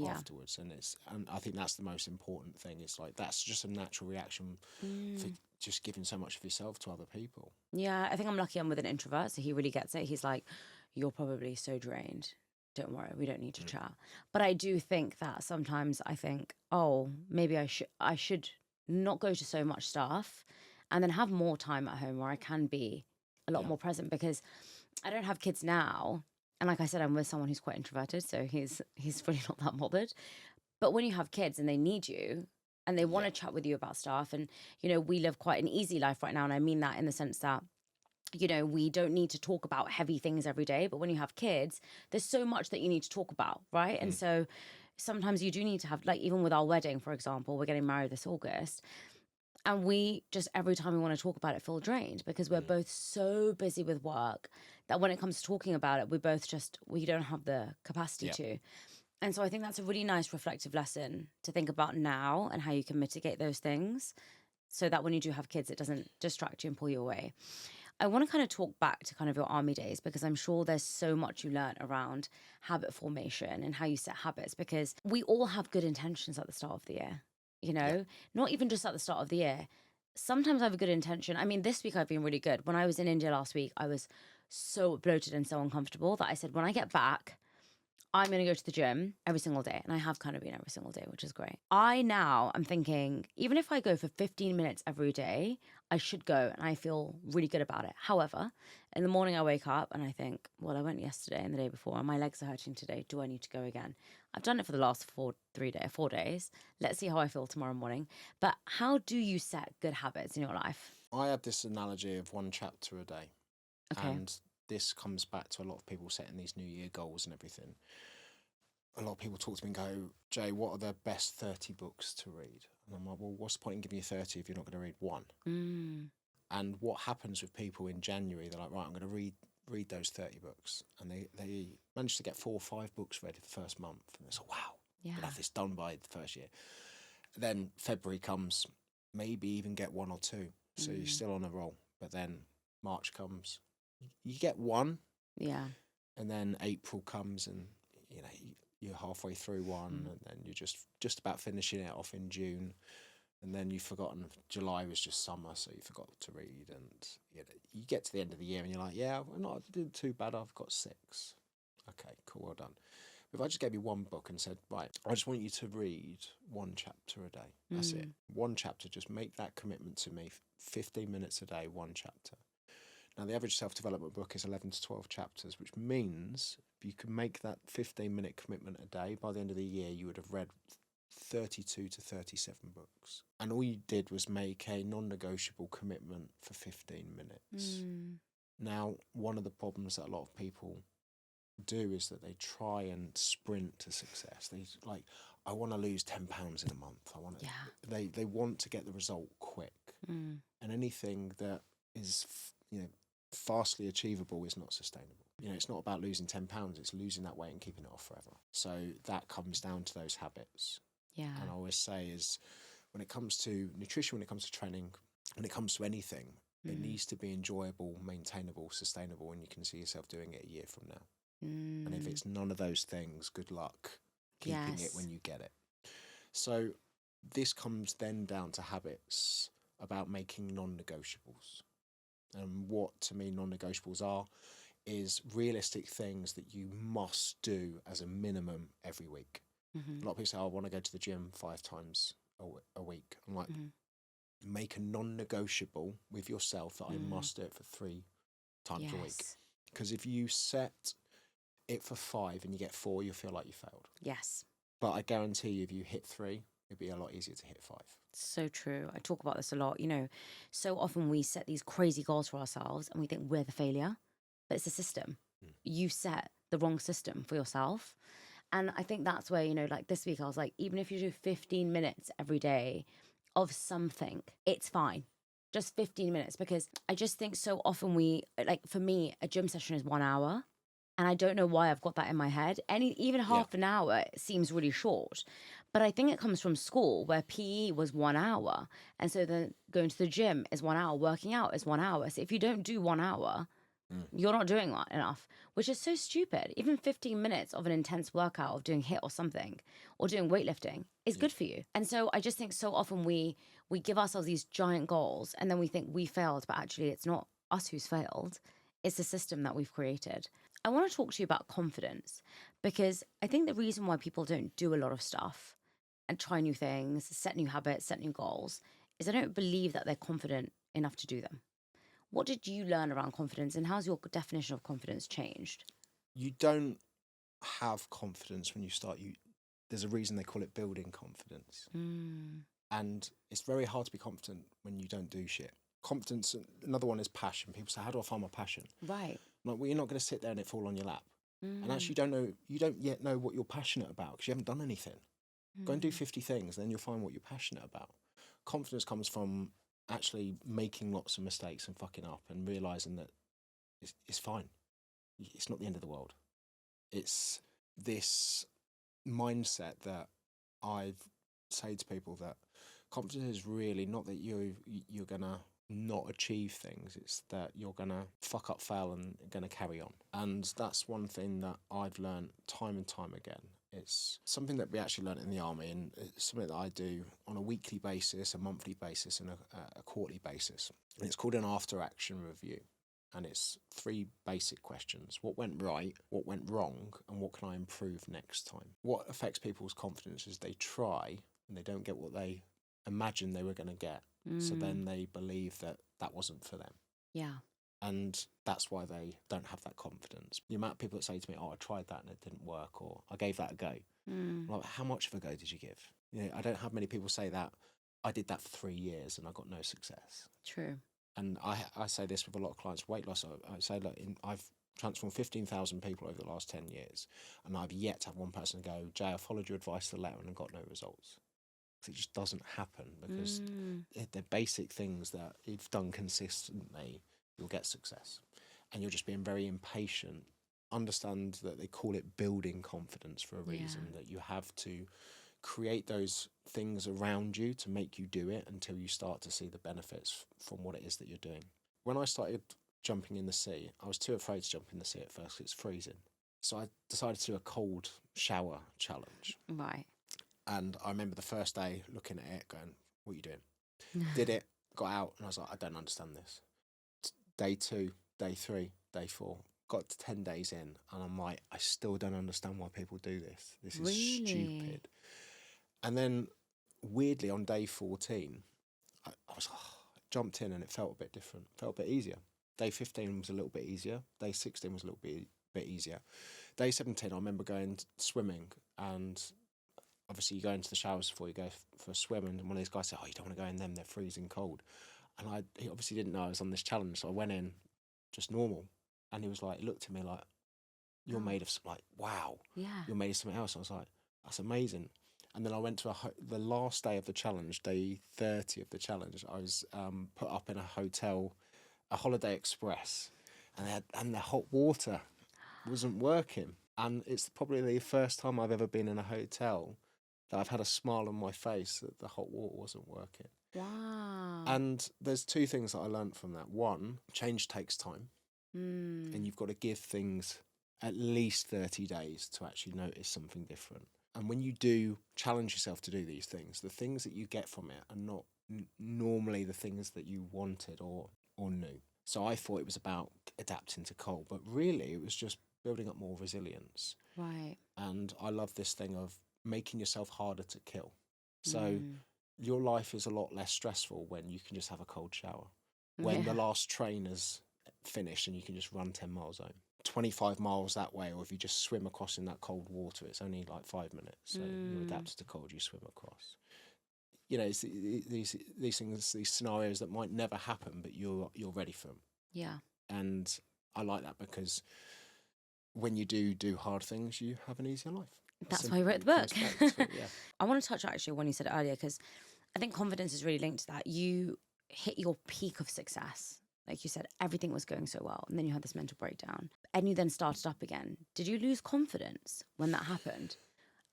Speaker 2: afterwards. And I think that's the most important thing. It's like, that's just a natural reaction for just giving so much of yourself to other people.
Speaker 1: Yeah, I think I'm lucky I'm with an introvert, so he really gets it. He's like, you're probably so drained. Don't worry, we don't need to chat. But I do think that sometimes I think, oh, maybe I should not go to so much stuff and then have more time at home where I can be a lot more present, because I don't have kids now. And like I said, I'm with someone who's quite introverted, so he's really not that bothered. But when you have kids and they need you and they want to chat with you about stuff, and, we live quite an easy life right now. And I mean that in the sense that, we don't need to talk about heavy things every day. But when you have kids, there's so much that you need to talk about, right? And so sometimes you do need to have, like, even with our wedding, for example, we're getting married this August. And we just, every time we want to talk about it, feel drained because we're both so busy with work that when it comes to talking about it, we don't have the capacity to. And so I think that's a really nice reflective lesson to think about now, and how you can mitigate those things so that when you do have kids, it doesn't distract you and pull you away. I want to kind of talk back to kind of your army days, because I'm sure there's so much you learned around habit formation and how you set habits, because we all have good intentions at the start of the year. Not even just at the start of the year. Sometimes I have a good intention. I mean, this week I've been really good. When I was in India last week, I was so bloated and so uncomfortable that I said, when I get back, I'm going to go to the gym every single day. And I have kind of been every single day, which is great. I'm thinking, even if I go for 15 minutes every day, I should go and I feel really good about it. However, in the morning I wake up and I think, well, I went yesterday and the day before and my legs are hurting today. Do I need to go again? I've done it for the last 4 days. Let's see how I feel tomorrow morning. But how do you set good habits in your life?
Speaker 2: I have this analogy of 1 chapter a day.
Speaker 1: Okay.
Speaker 2: And this comes back to a lot of people setting these New Year goals and everything. A lot of people talk to me and go, Jay, what are the best 30 books to read? And I'm like, well, what's the point in giving you 30 if you're not going to read one? And what happens with people in January, they're like, right, I'm going to read those 30 books. And they manage to get 4 or 5 books ready the first month. And it's like, wow, I'm going to have this done by the first year. Then February comes, maybe even get 1 or 2. So you're still on a roll. But then March comes, you get 1.
Speaker 1: Yeah.
Speaker 2: And then April comes and, you're halfway through 1 and then you're just about finishing it off in June. And then you've forgotten July was just summer, so you forgot to read. And you get to the end of the year and you're like, yeah, I'm not doing too bad. I've got 6. Okay, cool, well done. If I just gave you 1 book and said, right, I just want you to read 1 chapter a day. That's it. 1 chapter, just make that commitment to me. 15 minutes a day, 1 chapter. Now, the average self-development book is 11 to 12 chapters, which means if you can make that 15-minute commitment a day, by the end of the year, you would have read 32 to 37 books. And all you did was make a non-negotiable commitment for 15 minutes. Now, one of the problems that a lot of people do is that they try and sprint to success. They like, I want to lose £10 in a month. I want to. Yeah. They want to get the result quick, and anything that is fastly achievable is not sustainable. It's not about losing £10. It's losing that weight and keeping it off forever. So that comes down to those habits.
Speaker 1: Yeah.
Speaker 2: And I always say is, when it comes to nutrition, when it comes to training, when it comes to anything, it needs to be enjoyable, maintainable, sustainable, and you can see yourself doing it a year from now. And if it's none of those things, good luck keeping it when you get it. So this comes then down to habits about making non-negotiables. And what to me non-negotiables are is realistic things that you must do as a minimum every week. A lot of people say, I want to go to the gym 5 times a week. I'm like, make a non-negotiable with yourself that I must do it for 3 times a week. Because if you set it for 5 and you get 4, you'll feel like you failed.
Speaker 1: Yes.
Speaker 2: But I guarantee you, if you hit 3, it'd be a lot easier to hit 5.
Speaker 1: So true. I talk about this a lot. So often we set these crazy goals for ourselves and we think we're the failure, but it's a system. You set the wrong system for yourself. And I think that's where, like this week, I was like, even if you do 15 minutes every day of something, it's fine. Just 15 minutes. Because I just think so often for me, a gym session is 1 hour. And I don't know why I've got that in my head. Even half an hour seems really short. But I think it comes from school where PE was 1 hour. And so then going to the gym is 1 hour, working out is 1 hour. So if you don't do 1 hour, you're not doing enough, which is so stupid. Even 15 minutes of an intense workout of doing HIIT or something, or doing weightlifting is good for you. And so I just think so often we give ourselves these giant goals and then we think we failed, but actually it's not us who's failed. It's the system that we've created. I want to talk to you about confidence, because I think the reason why people don't do a lot of stuff and try new things, set new habits, set new goals, is I don't believe that they're confident enough to do them. What did you learn around confidence, and how's your definition of confidence changed?
Speaker 2: You don't have confidence when you start. There's a reason they call it building confidence. And it's very hard to be confident when you don't do shit. Confidence, another one is passion. People say, how do I find my passion?
Speaker 1: Right.
Speaker 2: Like, well, you're not going to sit there and it fall on your lap. And actually you don't yet know what you're passionate about because you haven't done anything. Go and do 50 things, then you'll find what you're passionate about. Confidence comes from actually making lots of mistakes and fucking up and realising that it's fine. It's not the end of the world. It's this mindset that I say to people that confidence is really not that you're going to not achieve things. It's that you're going to fuck up, fail, and going to carry on. And that's one thing that I've learned time and time again. It's something that we actually learned in the army, and it's something that I do on a weekly basis, a monthly basis, and a quarterly basis. And it's called an after-action review. And it's 3 basic questions. What went right, what went wrong, and what can I improve next time? What affects people's confidence is they try and they don't get what they imagined they were going to get. So then they believe that that wasn't for them.
Speaker 1: Yeah.
Speaker 2: And that's why they don't have that confidence. The amount of people that say to me, oh, I tried that and it didn't work, or I gave that a go. Like, how much of a go did you give? You know, I don't have many people say that. I did that for 3 years and I got no success.
Speaker 1: True.
Speaker 2: And I say this with a lot of clients, weight loss. I say, look, I've transformed 15,000 people over the last 10 years, and I've yet to have one person go, Jay, I followed your advice to the letter and got no results. Because it just doesn't happen, because they're basic things that if you've done consistently, you'll get success. And you're just being very impatient. Understand that they call it building confidence for a reason, that you have to create those things around you to make you do it until you start to see the benefits from what it is that you're doing. When I started jumping in the sea, I was too afraid to jump in the sea at first because it's freezing. So I decided to do a cold shower challenge.
Speaker 1: Right.
Speaker 2: And I remember the first day looking at it going, what are you doing? Did it, got out, and I was like, I don't understand this. Day 2, day 3, day 4. Got to 10 days in, and I'm like, I still don't understand why people do this. This is stupid. And then, weirdly, on day 14, I was jumped in, and it felt a bit different. Felt a bit easier. Day 15 was a little bit easier. Day 16 was a little bit easier. Day 17, I remember going swimming, and obviously you go into the showers before you go for a swim, and one of these guys said, oh, you don't want to go in them, they're freezing cold. And he obviously didn't know I was on this challenge, so I went in just normal. And he was like, looked at me like, you're made of, like, wow.
Speaker 1: Yeah.
Speaker 2: You're made of something else. I was like, that's amazing. And then I went to the last day of the challenge, day 30 of the challenge. I was put up in a hotel, a Holiday Express, and the hot water wasn't working. And it's probably the first time I've ever been in a hotel that I've had a smile on my face that the hot water wasn't working.
Speaker 1: Wow.
Speaker 2: And there's 2 things that I learned from that. One, change takes time. And you've got to give things at least 30 days to actually notice something different. And when you do challenge yourself to do these things, the things that you get from it are not normally the things that you wanted or knew. So I thought it was about adapting to cold, but really it was just building up more resilience.
Speaker 1: Right.
Speaker 2: And I love this thing of making yourself harder to kill. So your life is a lot less stressful when you can just have a cold shower. When the last train is finished and you can just run 10 miles home. 25 miles that way, or if you just swim across in that cold water, it's only like 5 minutes. So you're adapted to cold, you swim across. You know, it's these things, these scenarios that might never happen, but you're ready for them.
Speaker 1: Yeah.
Speaker 2: And I like that because when you do hard things, you have an easier life.
Speaker 1: That's why you wrote the book.
Speaker 2: Yeah.
Speaker 1: I want to touch actually when you said it earlier, because I think confidence is really linked to that. You hit your peak of success. Like you said, everything was going so well. And then you had this mental breakdown. And you then started up again. Did you lose confidence when that happened?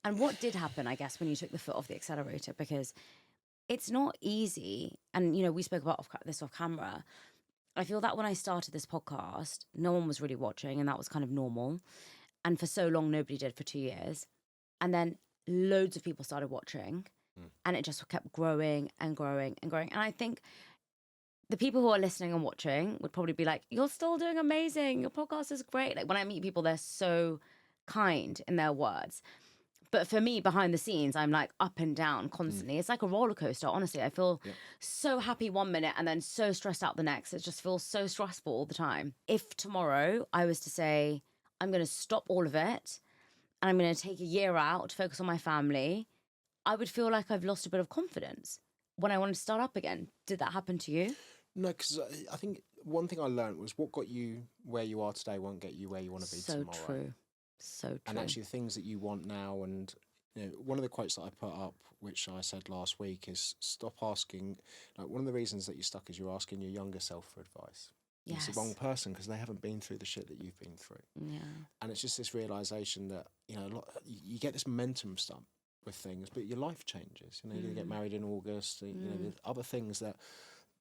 Speaker 1: And what did happen, I guess, when you took the foot off the accelerator? Because it's not easy. And, you know, we spoke about this off camera. I feel that when I started this podcast, no one was really watching, and that was kind of normal. And for so long, nobody did for 2 years. And then loads of people started watching, and it just kept growing and growing and growing. And I think the people who are listening and watching would probably be like, you're still doing amazing. Your podcast is great. Like when I meet people, they're so kind in their words. But for me, behind the scenes, I'm like up and down constantly. It's like a roller coaster, honestly. I feel so happy one minute and then so stressed out the next. It just feels so stressful all the time. If tomorrow I was to say, I'm going to stop all of it and I'm going to take a year out to focus on my family, I would feel like I've lost a bit of confidence when I want to start up again. Did that happen to you?
Speaker 2: No, because I think one thing I learned was what got you where you are today won't get you where you want to be tomorrow.
Speaker 1: So true. So true.
Speaker 2: And actually the things that you want now, and you know, one of the quotes that I put up, which I said last week, is stop asking, like one of the reasons that you're stuck is you're asking your younger self for advice.
Speaker 1: Yes.
Speaker 2: It's the wrong person because they haven't been through the shit that you've been through.
Speaker 1: Yeah.
Speaker 2: And it's just this realisation that, you know, you get this momentum stuff with things, but your life changes. You know, you're going to get married in August, you know, there's other things that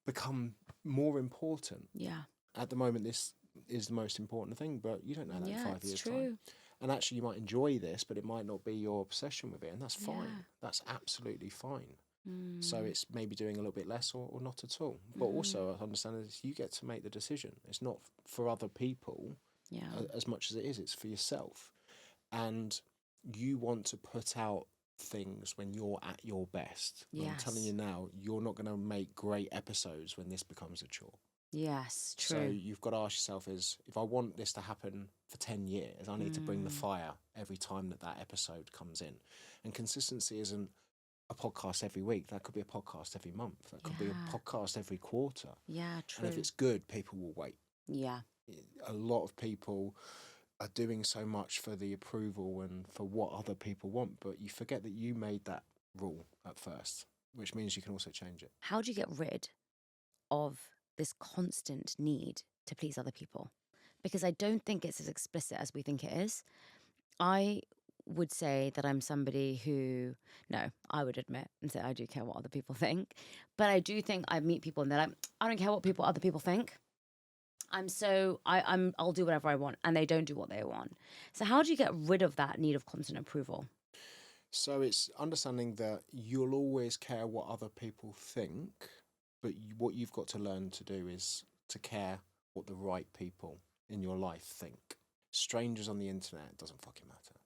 Speaker 2: become more important.
Speaker 1: Yeah.
Speaker 2: At the moment, this is the most important thing, but you don't know that in 5 years'
Speaker 1: true.
Speaker 2: time. And actually, you might enjoy this, but it might not be your obsession with it, and that's fine. That's absolutely fine. So it's maybe doing a little bit less or not at all. But also I understand is you get to make the decision. It's not for other people as much as it is. It's for yourself. And you want to put out things when you're at your best.
Speaker 1: Yes.
Speaker 2: I'm telling you now, you're not going to make great episodes when this becomes a chore.
Speaker 1: Yes, true.
Speaker 2: So you've got to ask yourself is, if I want this to happen for 10 years, I need to bring the fire every time that episode comes in. And consistency isn't a podcast every week. That could be a podcast every month. That could be a podcast every quarter.
Speaker 1: Yeah, true.
Speaker 2: And if it's good, people will wait.
Speaker 1: Yeah.
Speaker 2: A lot of people are doing so much for the approval and for what other people want, but you forget that you made that rule at first, which means you can also change it.
Speaker 1: How do you get rid of this constant need to please other people? Because I don't think it's as explicit as we think it is. I would say that I'm somebody who, no, I would admit and say I do care what other people think. But I do think I meet people and they're like, I don't care what other people think. I'll do whatever I want, and they don't do what they want. So how do you get rid of that need of constant approval?
Speaker 2: So it's understanding that you'll always care what other people think, but what you've got to learn to do is to care what the right people in your life think. Strangers on the internet, doesn't fucking matter.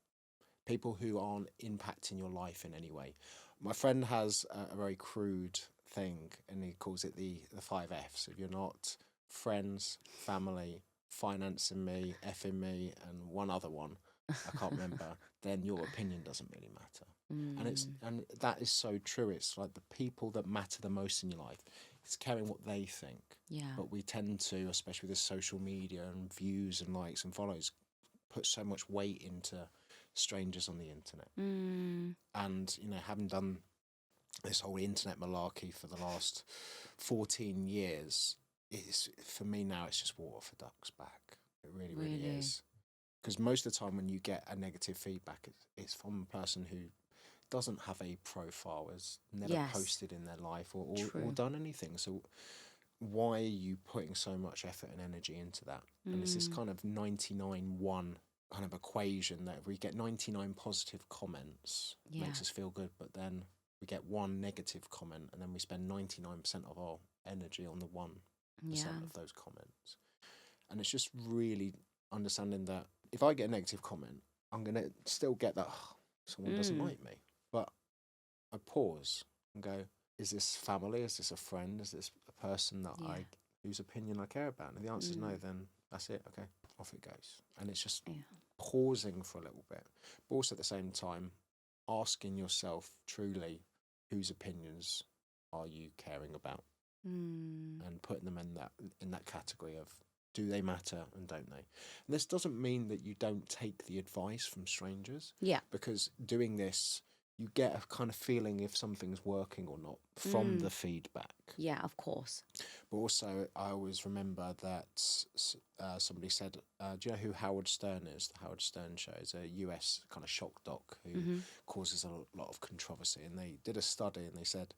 Speaker 2: People who aren't impacting your life in any way. My friend has a very crude thing, and he calls it the 5 Fs. If you're not friends, family, financing me, effing me, and one other one, I can't remember, then your opinion doesn't really matter. And that is so true. It's like the people that matter the most in your life. It's caring what they think.
Speaker 1: Yeah.
Speaker 2: But we tend to, especially with this social media and views and likes and follows, put so much weight into strangers on the internet. And, having done this whole internet malarkey for the last 14 years, for me now, it's just water for ducks back. It really is. Because most of the time when you get a negative feedback, it's from a person who doesn't have a profile, has never posted in their life or done anything. So why are you putting so much effort and energy into that? And it's this kind of 99-1 kind of equation that if we get 99 positive comments, makes us feel good, but then we get one negative comment and then we spend 99% of our energy on the 1% of those comments. And it's just really understanding that if I get a negative comment, I'm going to still get that, someone doesn't like me. But I pause and go, is this family? Is this a friend? Is this a person that whose opinion I care about? And if the answer is no, then that's it. Okay, off it goes. And it's just pausing for a little bit. But also at the same time, asking yourself truly, whose opinions are you caring about? And putting them in that category of, do they matter and don't they? And this doesn't mean that you don't take the advice from strangers. Yeah. Because doing this, you get a kind of feeling if something's working or not from the feedback. Yeah, of course. But also, I always remember that somebody said, do you know who Howard Stern is? The Howard Stern Show is a US kind of shock doc who causes a lot of controversy. And they did a study and they said,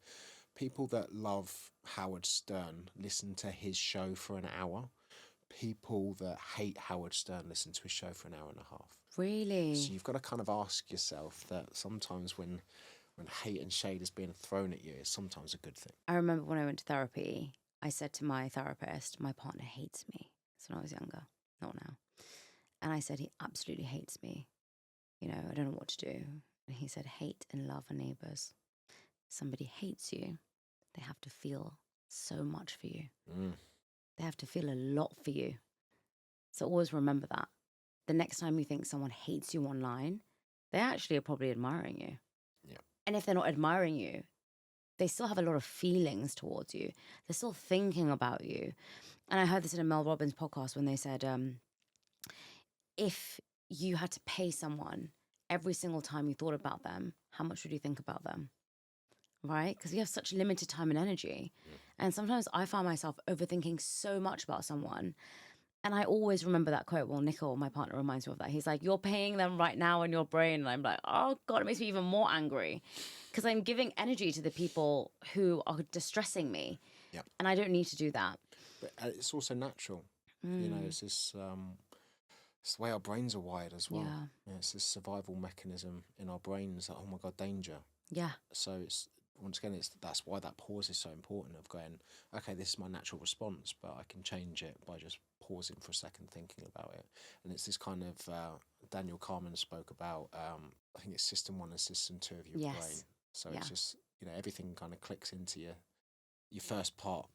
Speaker 2: people that love Howard Stern listen to his show for an hour. People that hate Howard Stern listen to his show for an hour and a half. Really? So you've got to kind of ask yourself that sometimes when hate and shade is being thrown at you, it's sometimes a good thing. I remember when I went to therapy, I said to my therapist, my partner hates me. That's when I was younger, not now. And I said, he absolutely hates me. I don't know what to do. And he said, hate and love are neighbours. Somebody hates you, they have to feel so much for you. They have to feel a lot for you. So always remember that. The next time you think someone hates you online, they actually are probably admiring you. Yeah. And if they're not admiring you, they still have a lot of feelings towards you. They're still thinking about you. And I heard this in a Mel Robbins podcast when they said, if you had to pay someone every single time you thought about them, how much would you think about them? Right? Because you have such limited time and energy. And sometimes I find myself overthinking so much about someone. And I always remember that quote. Well, Nicole, my partner, reminds me of that. He's like, you're paying them right now in your brain. And I'm like, oh God, it makes me even more angry. Because I'm giving energy to the people who are distressing me. Yep. And I don't need to do that. But it's also natural. It's this... it's the way our brains are wired as well. It's this survival mechanism in our brains that, oh my God, danger. Yeah. So it's once again, that's why that pause is so important, of going, okay, this is my natural response, but I can change it by just pausing for a second, thinking about it. And it's this kind of, Daniel Kahneman spoke about, I think it's system 1 and system 2 of your brain. So it's just, everything kind of clicks into your first part,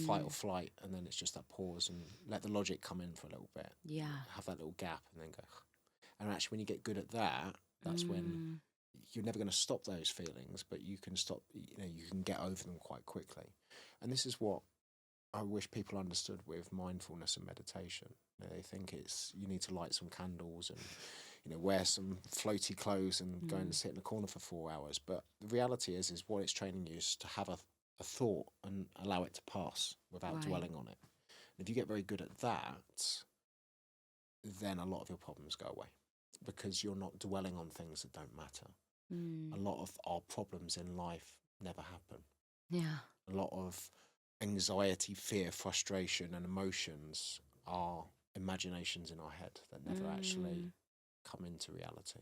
Speaker 2: fight or flight, and then it's just that pause and let the logic come in for a little bit.
Speaker 1: Yeah.
Speaker 2: Have that little gap and then go. And actually, when you get good at that, that's when you're never going to stop those feelings, but you can stop, you can get over them quite quickly. And this is what I wish people understood with mindfulness and meditation. They think you need to light some candles and, wear some floaty clothes and go and sit in a corner for 4 hours. But the reality is what it's training you is to have a thought and allow it to pass without dwelling on it. And if you get very good at that, then a lot of your problems go away because you're not dwelling on things that don't matter. A lot of our problems in life never happen.
Speaker 1: Yeah.
Speaker 2: A lot of anxiety, fear, frustration, and emotions are imaginations in our head that never actually come into reality.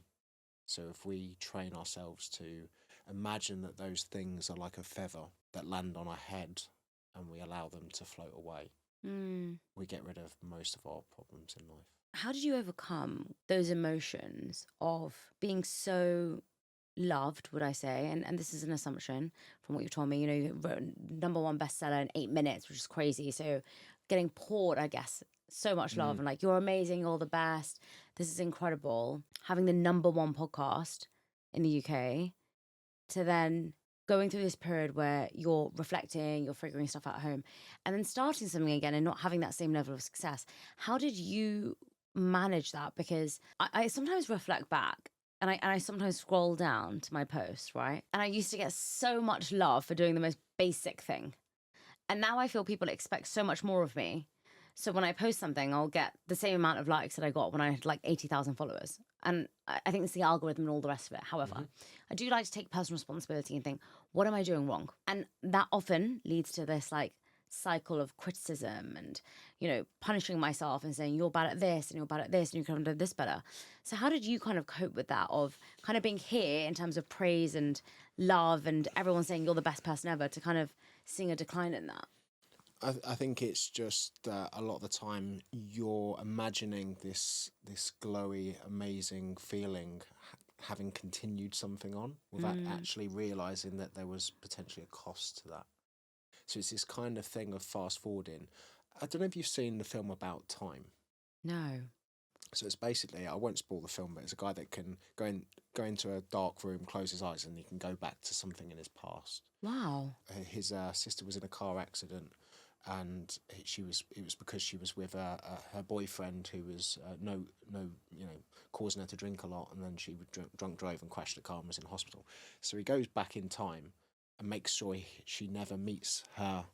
Speaker 2: So if we train ourselves to imagine that those things are like a feather that land on our head and we allow them to float away, we get rid of most of our problems in life.
Speaker 1: How did you overcome those emotions of being so loved, would I say, and this is an assumption from what you told me, you wrote #1 bestseller in 8 minutes, which is crazy. So getting poured, I guess, so much love and like, you're amazing, you're the best, this is incredible. Having the #1 podcast in the UK to then going through this period where you're reflecting, you're figuring stuff out at home, and then starting something again and not having that same level of success. How did you manage that? Because I sometimes reflect back and I sometimes scroll down to my posts, right? And I used to get so much love for doing the most basic thing. And now I feel people expect so much more of me. So when I post something, I'll get the same amount of likes that I got when I had like 80,000 followers. And I think it's the algorithm and all the rest of it. However, I do like to take personal responsibility and think, what am I doing wrong? And that often leads to this like cycle of criticism and, punishing myself and saying, you're bad at this and you're bad at this and you could have done this better. So how did you kind of cope with that, of kind of being here in terms of praise and love and everyone saying you're the best person ever, to kind of seeing a decline in that?
Speaker 2: I think it's just a lot of the time you're imagining this glowy, amazing feeling, having continued something on without actually realising that there was potentially a cost to that. So it's this kind of thing of fast forwarding. I don't know if you've seen the film About Time.
Speaker 1: No.
Speaker 2: So it's basically, I won't spoil the film, but it's a guy that can go into a dark room, close his eyes, and he can go back to something in his past.
Speaker 1: Wow.
Speaker 2: His sister was in a car accident, and it was because she was with her boyfriend who was causing her to drink a lot, and then she drunk drove and crashed the car and was in hospital. So he goes back in time and makes sure she never meets her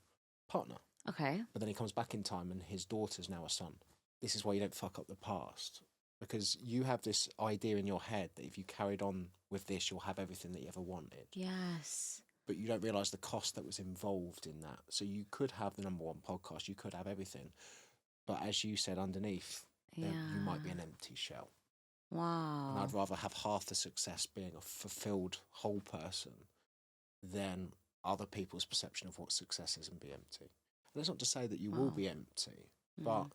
Speaker 2: partner.
Speaker 1: Okay.
Speaker 2: But then he comes back in time and his daughter's now a son. This is why you don't fuck up the past, because you have this idea in your head that if you carried on with this, you'll have everything that you ever wanted.
Speaker 1: Yes.
Speaker 2: But you don't realise the cost that was involved in that. So you could have the #1 podcast, you could have everything. But as you said, underneath, you might be an empty shell.
Speaker 1: Wow.
Speaker 2: And I'd rather have half the success being a fulfilled whole person than other people's perception of what success is and be empty. And that's not to say that you will be empty, but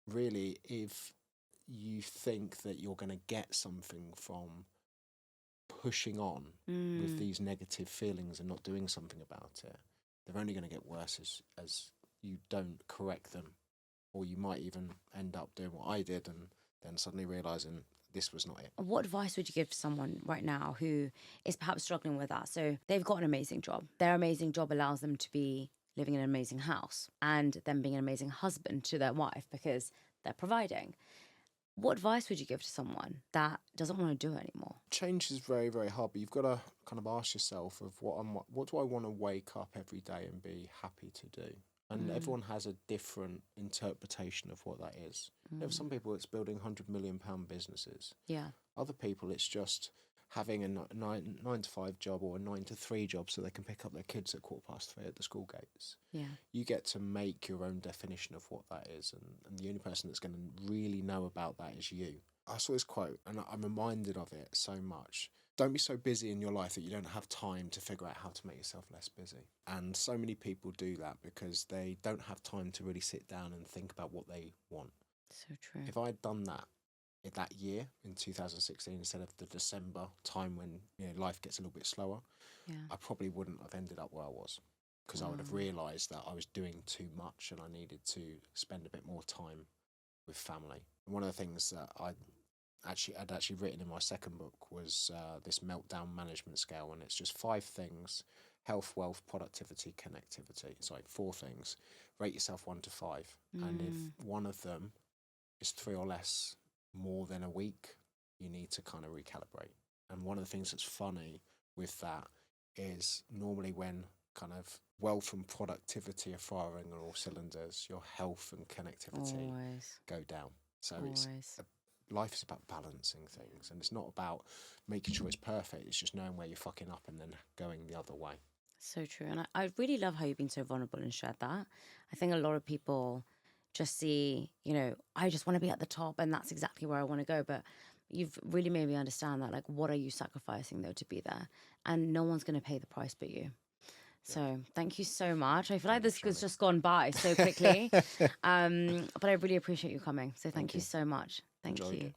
Speaker 2: really, if you think that you're going to get something from pushing on with these negative feelings and not doing something about it, they're only going to get worse as you don't correct them. Or you might even end up doing what I did and then suddenly realising this was not it.
Speaker 1: What advice would you give to someone right now who is perhaps struggling with that? So they've got an amazing job. Their amazing job allows them to be living in an amazing house and then being an amazing husband to their wife because they're providing. What advice would you give to someone that doesn't want to do it anymore?
Speaker 2: Change is very, very hard, but you've got to kind of ask yourself of what do I want to wake up every day and be happy to do? And everyone has a different interpretation of what that is. For some people, it's building £100 million businesses.
Speaker 1: Yeah.
Speaker 2: Other people, it's just having a 9 to 5 job or a 9 to 3 job so they can pick up their kids at 3:15 at the school gates.
Speaker 1: Yeah.
Speaker 2: You get to make your own definition of what that is, and the only person that's going to really know about that is you. I saw this quote and I'm reminded of it so much. don't be so busy in your life that you don't have time to figure out how to make yourself less busy. And so many people do that because they don't have time to really sit down and think about what they want.
Speaker 1: So true.
Speaker 2: If I'd done that year in 2016 instead of the December time when life gets a little bit slower, I probably wouldn't have ended up where I was, because I would have realised that I was doing too much and I needed to spend a bit more time with family. And one of the things that I'd actually written in my second book was this meltdown management scale, and it's just 5 things: health, wealth, productivity, connectivity. It's like 4 things. Rate yourself 1 to 5, and if one of them is 3 or less more than a week, you need to kind of recalibrate. And one of the things that's funny with that is normally when kind of wealth and productivity are firing on all cylinders, your health and connectivity go down. So life is about balancing things, and it's not about making sure it's perfect. It's just knowing where you're fucking up and then going the other way.
Speaker 1: So true. And I really love how you've been so vulnerable and shared that. I think a lot of people just see, I just want to be at the top and that's exactly where I want to go. But you've really made me understand that, like, what are you sacrificing though to be there? And no one's going to pay the price but you. So thank you so much. I feel like this has just gone by so quickly. But I really appreciate you coming. So thank you so much. Thank you.